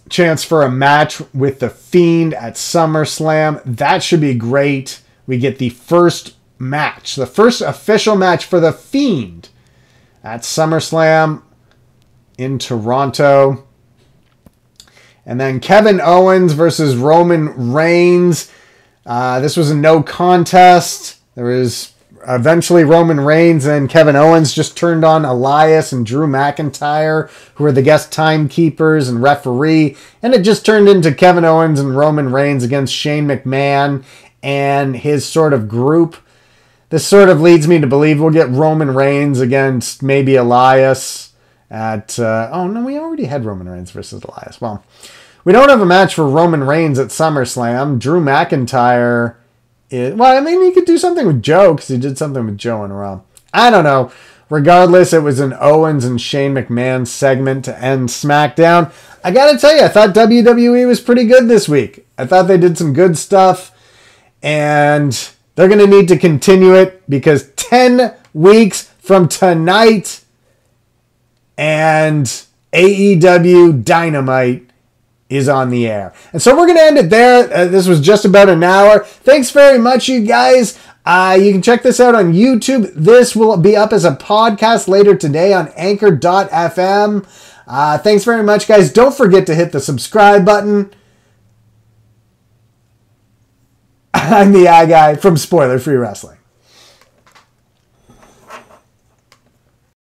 chance for a match with The Fiend at SummerSlam. That should be great. We get the first match, the first official match for The Fiend at SummerSlam in Toronto. And then Kevin Owens versus Roman Reigns. This was a no contest. There was eventually Roman Reigns and Kevin Owens just turned on Elias and Drew McIntyre, who were the guest timekeepers and referee. And it just turned into Kevin Owens and Roman Reigns against Shane McMahon and his sort of group. This sort of leads me to believe we'll get Roman Reigns against maybe Elias at... oh, no, we already had Roman Reigns versus Elias. Well, we don't have a match for Roman Reigns at SummerSlam. Drew McIntyre... well, I mean, he could do something with Joe because he did something with Joe in Raw. I don't know. Regardless, it was an Owens and Shane McMahon segment to end SmackDown. I gotta tell you, I thought WWE was pretty good this week. I thought they did some good stuff. And they're going to need to continue it because 10 weeks from tonight and AEW Dynamite is on the air. And so we're going to end it there. This was just about an hour. Thanks very much, you guys. You can check this out on YouTube. This will be up as a podcast later today on anchor.fm. Thanks very much, guys. Don't forget to hit the subscribe button. I'm the guy from Spoiler Free Wrestling.